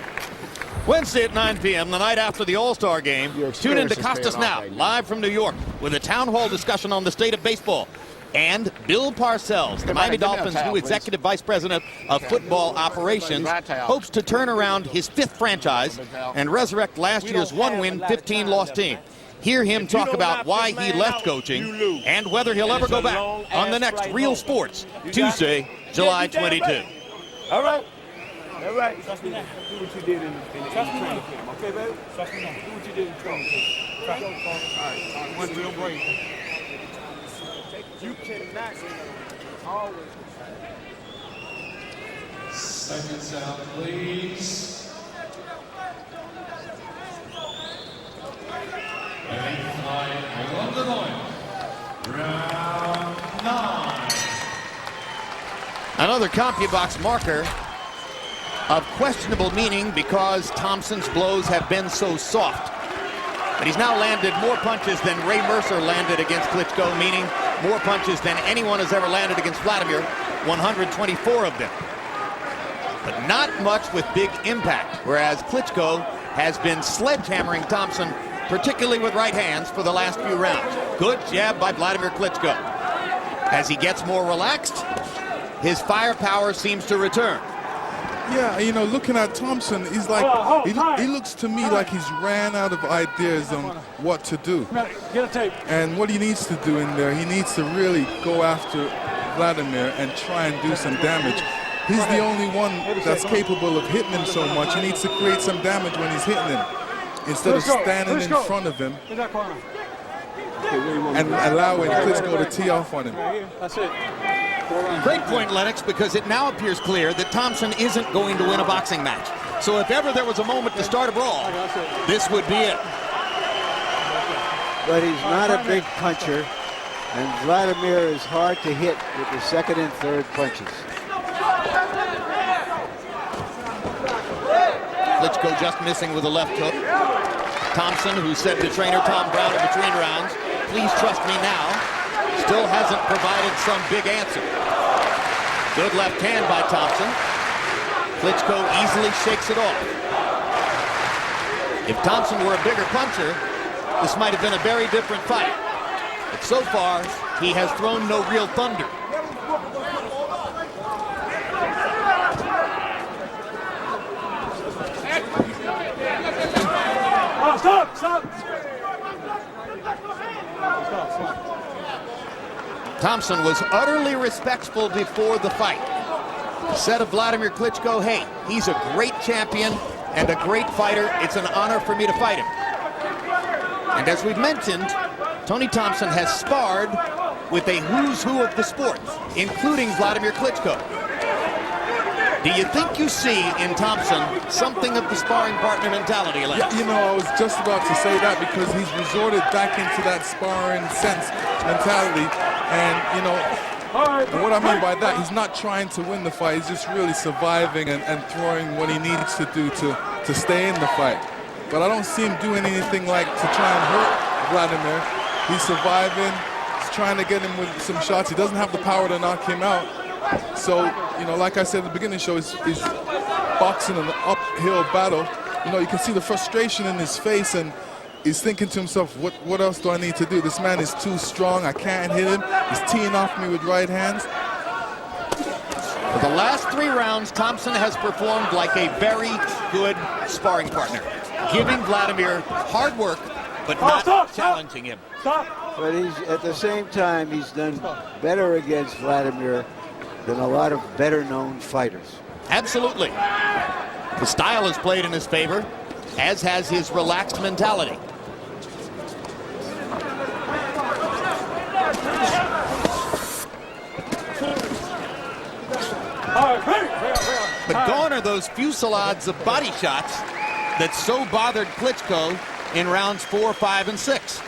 Wednesday at 9 p.m., the night after the All-Star game. Tune in to Costas Now, live from New York, with a town hall discussion on the state of baseball. And Bill Parcells, the Miami Dolphins' new executive vice president of football operations, hopes to turn around his 5th franchise and resurrect last year's 1-win, 15-loss team. Hear him talk about why he left coaching and whether he'll ever go back on the next Real Sports, Tuesday, July 22. All right. All right. Trust me now. Do what you did in training camp. Okay, baby? Trust me now. Do what you did in training camp. Trust me. All right. One real break. You cannot always. Seconds out, please. And flying along the line. Round 9. Another CompuBox marker of questionable meaning because Thompson's blows have been so soft. But he's now landed more punches than Ray Mercer landed against Klitschko, meaning more punches than anyone has ever landed against Vladimir, 124 of them. But not much with big impact, whereas Klitschko has been sledgehammering Tompson, particularly with right hands, for the last few rounds. Good jab by Vladimir Klitschko. As he gets more relaxed, his firepower seems to return. Yeah, you know, looking at Tompson, he's like, he looks to me like he's ran out of ideas on what to do. Get a tape. And what he needs to do in there, he needs to really go after Vladimir and try and do some damage. He's the only one that's capable of hitting him so much. He needs to create some damage when he's hitting him instead of standing in front of him and allowing Klitschko to tee off on him. That's it. Great point, Lennox, because it now appears clear that Tompson isn't going to win a boxing match. So if ever there was a moment to start a brawl, this would be it. But he's not a big puncher, and Vladimir is hard to hit with the second and third punches. Klitschko just missing with a left hook. Tompson, who said to trainer Tom Brown in between rounds, "Please trust me now," still hasn't provided some big answer. Good left hand by Tompson. Klitschko easily shakes it off. If Tompson were a bigger puncher, this might have been a very different fight. But so far, he has thrown no real thunder. Oh, stop! Stop! Tompson was utterly respectful before the fight. He said of Vladimir Klitschko, "Hey, he's a great champion and a great fighter. It's an honor for me to fight him." And as we've mentioned, Tony Tompson has sparred with a who's who of the sport, including Vladimir Klitschko. Do you think you see in Tompson something of the sparring partner mentality, Lennox? Yeah, you know, I was just about to say that because he's resorted back into that sparring sense mentality. And, you know, and what I mean by that, he's not trying to win the fight. He's just really surviving and throwing what he needs to do to stay in the fight. But I don't see him doing anything like to try and hurt Vladimir. He's surviving. He's trying to get him with some shots. He doesn't have the power to knock him out. So, you know, like I said at the beginning of the show, he's boxing an uphill battle. You know, you can see the frustration in his face, and he's thinking to himself, what else do I need to do? This man is too strong. I can't hit him. He's teeing off me with right hands. For the last 3 rounds, Tompson has performed like a very good sparring partner, giving Vladimir hard work, but not challenging him. But he's at the same time, he's done better against Vladimir than a lot of better-known fighters. Absolutely. The style has played in his favor, as has his relaxed mentality. But gone are those fusillades of body shots that so bothered Klitschko in rounds 4, 5, and 6.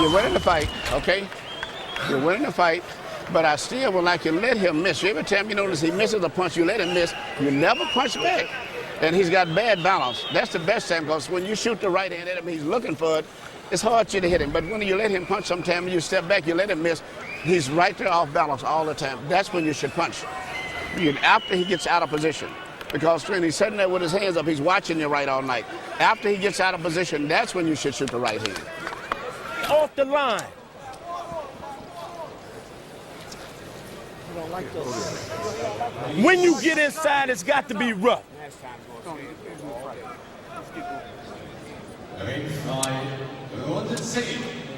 You're winning the fight, okay? You're winning the fight, but I still would like you to let him miss. Every time you notice he misses a punch, you let him miss. You never punch back. And he's got bad balance. That's the best time, because when you shoot the right hand at him, he's looking for it. It's hard for you to hit him. But when you let him punch sometime, you step back, you let him miss, he's right there off balance all the time. That's when you should punch. After he gets out of position. Because when he's sitting there with his hands up, he's watching you right all night. After he gets out of position, that's when you should shoot the right hand. Off the line. When you get inside, it's got to be rough.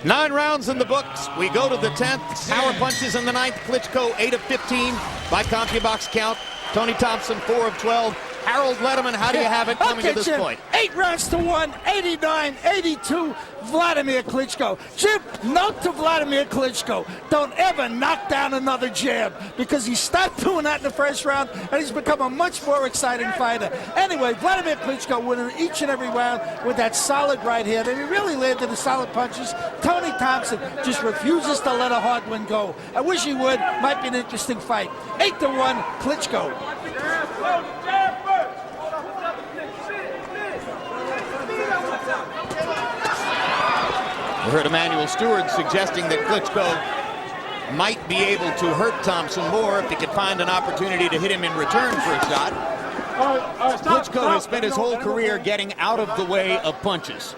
9 rounds in the books. We go to the 10th. Power punches in the 9th. Klitschko 8 of 15 by CompuBox count. Tony Tompson 4 of 12. Harold Letterman, how do you have it coming to this point? 8 rounds to 1, 89-82, Vladimir Klitschko. Jim, note to Vladimir Klitschko, don't ever knock down another jab, because he stopped doing that in the first round, and he's become a much more exciting fighter. Anyway, Vladimir Klitschko winning each and every round with that solid right hand, and he really landed the solid punches. Tony Tompson just refuses to let a hard one go. I wish he would. Might be an interesting fight. 8-1, Klitschko. We heard Emmanuel Stewart suggesting that Klitschko might be able to hurt Tompson more if he could find an opportunity to hit him in return for a shot. Klitschko has spent his whole career getting out of the way of punches.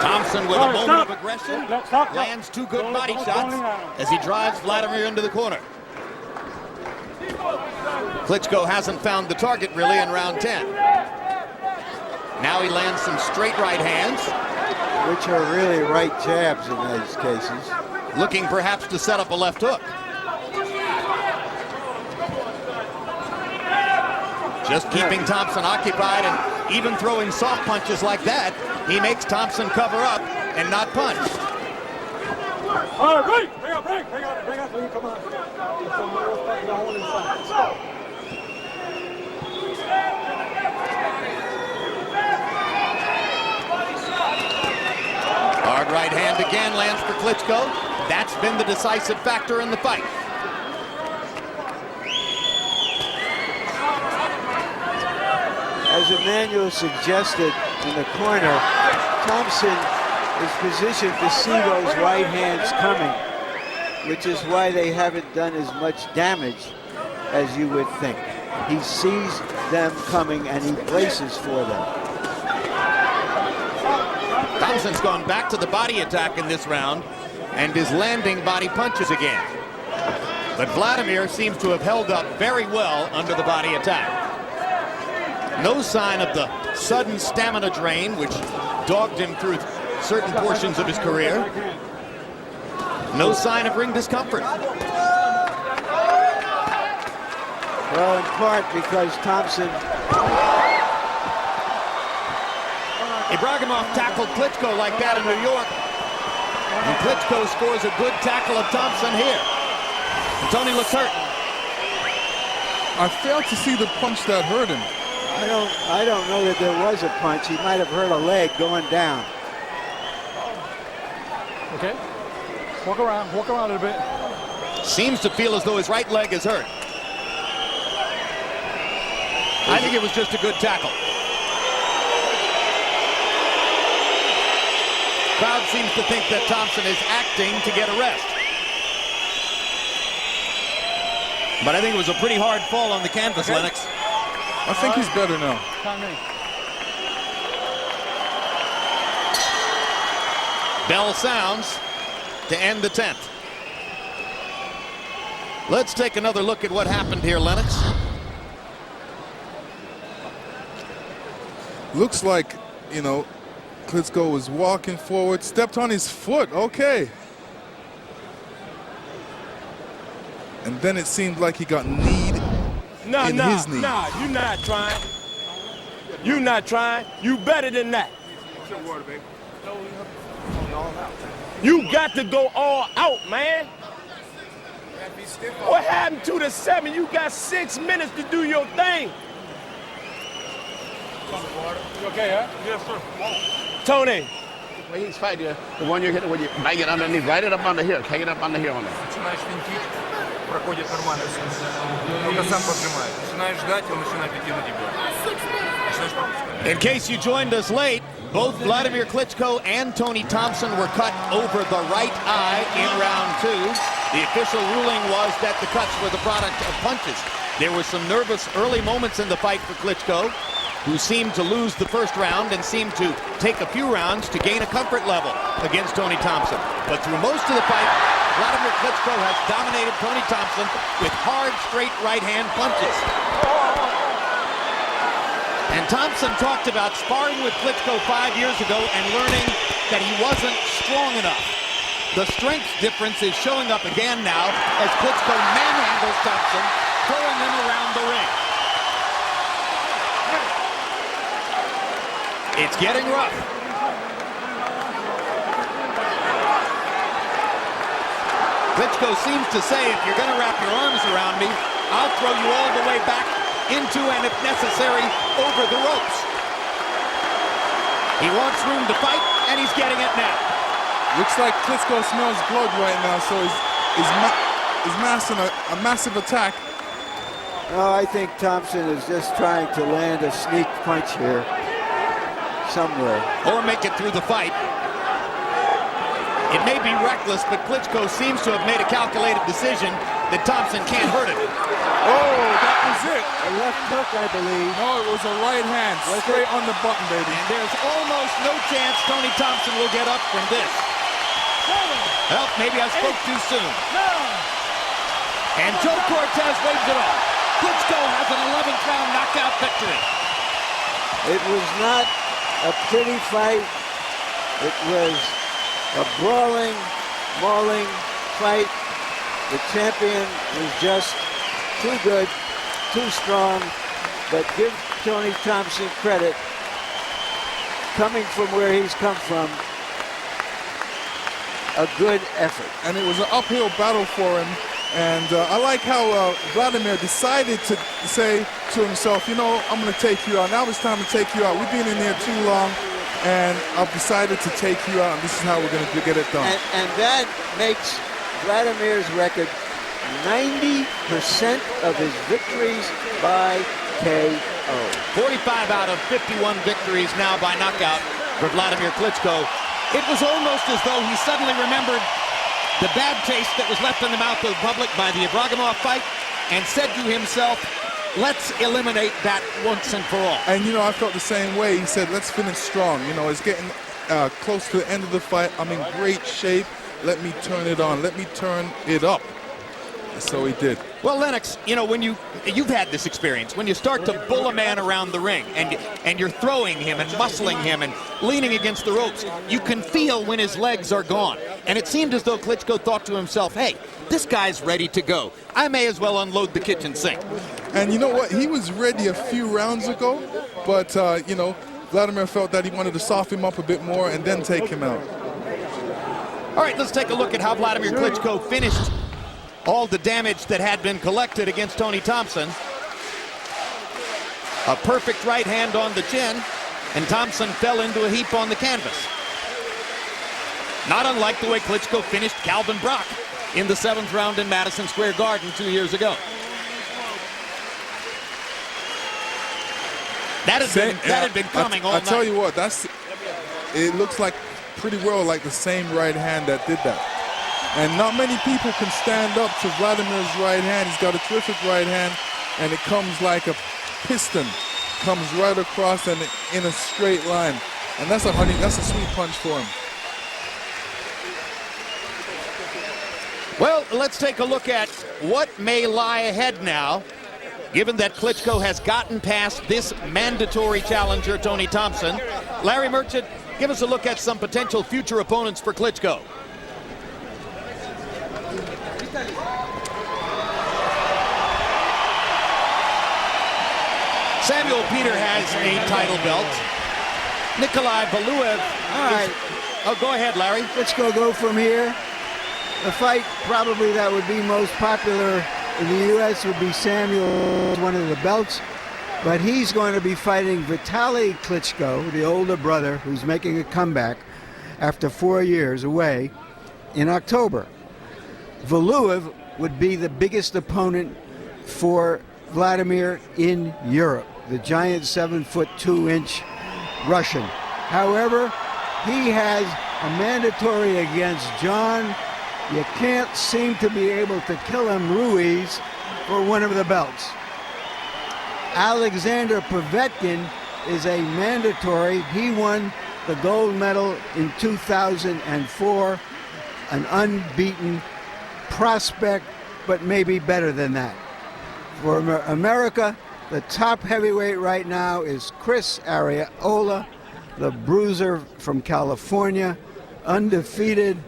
Tompson with a moment of aggression lands two good body shots as he drives Vladimir into the corner. Klitschko hasn't found the target really in round 10. Now he lands some straight right hands, which are really right jabs in these cases. Looking perhaps to set up a left hook. Just keeping Tompson occupied, and even throwing soft punches like that, he makes Tompson cover up and not punch. All right, break! Bring up, come on. The hole inside. Let's go. Hard right hand again lands for Klitschko. That's been the decisive factor in the fight. As Emmanuel suggested in the corner, Tompson is positioned to see those right hands coming, which is why they haven't done as much damage as you would think. He sees them coming and he braces for them. Tompson's gone back to the body attack in this round and is landing body punches again. But Vladimir seems to have held up very well under the body attack. No sign of the sudden stamina drain which dogged him through certain portions of his career. No sign of ring discomfort. Well, in part because Tompson... Ibragimov tackled Klitschko like that in New York. And Klitschko scores a good tackle of Tompson here. And Tony looks hurt. I failed to see the punch that hurt him. I don't know that there was a punch. He might have hurt a leg going down. Okay. Walk around a little bit. Seems to feel as though his right leg is hurt. I think it was just a good tackle. Crowd seems to think that Tompson is acting to get a rest. But I think it was a pretty hard fall on the canvas, okay. Lennox. I think he's better now. Bell sounds to end the 10th. Let's take another look at what happened here, Lennox. Looks like, you know, Klitschko was walking forward, stepped on his foot, okay. And then it seemed like he got kneed in his knee. Nah, you not trying. You not trying. You better than that. You got to go all out, man. What happened to the 7? You got 6 minutes to do your thing. You okay, huh? Yes, sir. Tony. When he's fighting, the one you hit, when you bang it underneath, right it up under here, hang it up under here on it. Начинаешь винтить, проходит нормально все. Только сам поджимает. Начинаешь ждать, он начинает идти на тебя. Начинаешь пропускать. In case you joined us late, both Vladimir Klitschko and Tony Tompson were cut over the right eye in round 2. The official ruling was that the cuts were the product of punches. There were some nervous early moments in the fight for Klitschko, who seemed to lose the first round and seemed to take a few rounds to gain a comfort level against Tony Tompson. But through most of the fight, Vladimir Klitschko has dominated Tony Tompson with hard, straight right-hand punches. And Tompson talked about sparring with Klitschko 5 years ago and learning that he wasn't strong enough. The strength difference is showing up again now as Klitschko manhandles Tompson, throwing him around the ring. It's getting rough. Klitschko seems to say, if you're going to wrap your arms around me, I'll throw you all the way back into, and if necessary, over the ropes. He wants room to fight, and he's getting it now. Looks like Klitschko smells blood right now, so he's massing a massive attack. No, I think Tompson is just trying to land a sneak punch here somewhere. Or make it through the fight. It may be reckless, but Klitschko seems to have made a calculated decision that Tompson can't hurt him. Oh, that was it. A left hook, I believe. No, it was a right hand, straight on the button, baby. And there's almost no chance Tony Tompson will get up from this. Well, maybe I spoke too soon. And Joe Cortez waves it off. Klitschko has an 11th round knockout victory. It was not a pretty fight. It was a brawling, mauling fight. The champion was just too good, too strong. But give Tony Tompson credit, coming from where he's come from, a good effort. And it was an uphill battle for him. And I like how Vladimir decided to say to himself, you know, I'm going to take you out. Now it's time to take you out. We've been in there too long, and I've decided to take you out, and this is how we're going to get it done. And that makes Vladimir's record 90% of his victories by KO. 45 out of 51 victories now by knockout for Vladimir Klitschko. It was almost as though he suddenly remembered the bad taste that was left in the mouth of the public by the Ibragimov fight and said to himself, let's eliminate that once and for all. And, you know, I felt the same way. He said, let's finish strong. You know, it's getting close to the end of the fight. I'm in great shape. Let me turn it on. Let me turn it up. So he did. Well, Lennox, you know, when you've had this experience, when you start to bull a man around the ring and you're throwing him and muscling him and leaning against the ropes, you can feel when his legs are gone. And it seemed as though Klitschko thought to himself, hey, this guy's ready to go. I may as well unload the kitchen sink. And you know what? He was ready a few rounds ago, but, you know, Vladimir felt that he wanted to soften him up a bit more and then take him out. All right, let's take a look at how Vladimir Klitschko finished all the damage that had been collected against Tony Tompson. A perfect right hand on the chin, and Tompson fell into a heap on the canvas. Not unlike the way Klitschko finished Calvin Brock in the 7th round in Madison Square Garden 2 years ago. That had been coming all night. I tell you what, it looks like pretty well like the same right hand that did that. And not many people can stand up to Vladimir's right hand. He's got a terrific right hand, and it comes like a piston, comes right across and in a straight line. And that's a sweet punch for him. Well, let's take a look at what may lie ahead now, given that Klitschko has gotten past this mandatory challenger, Tony Tompson. Larry Merchant, give us a look at some potential future opponents for Klitschko. Samuel Peter has a title belt. Nikolai Valuev. All right. Oh, go ahead, Larry. Let's go from here. The fight probably that would be most popular in the U.S. would be Samuel, one of the belts. But he's going to be fighting Vitaly Klitschko, the older brother, who's making a comeback after 4 years away in October. Valuev would be the biggest opponent for Vladimir in Europe, the giant 7'2" Russian. However, he has a mandatory against John. You can't seem to be able to kill him, Ruiz, for one of the belts. Alexander Povetkin is a mandatory. He won the gold medal in 2004, an unbeaten prospect, but maybe better than that. For America, the top heavyweight right now is Chris Arreola, the bruiser from California, undefeated,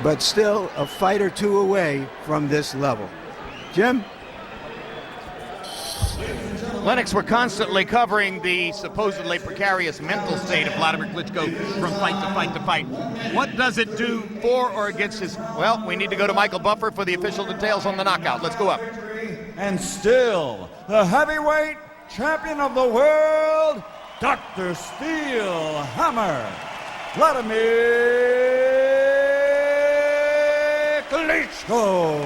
but still a fight or two away from this level. Jim? Lennox, we're constantly covering the supposedly precarious mental state of Vladimir Klitschko from fight to fight to fight. What does it do for or against his... Well, we need to go to Michael Buffer for the official details on the knockout. Let's go up. And still, the heavyweight champion of the world, Dr. Steel Hammer, Vladimir Klitschko.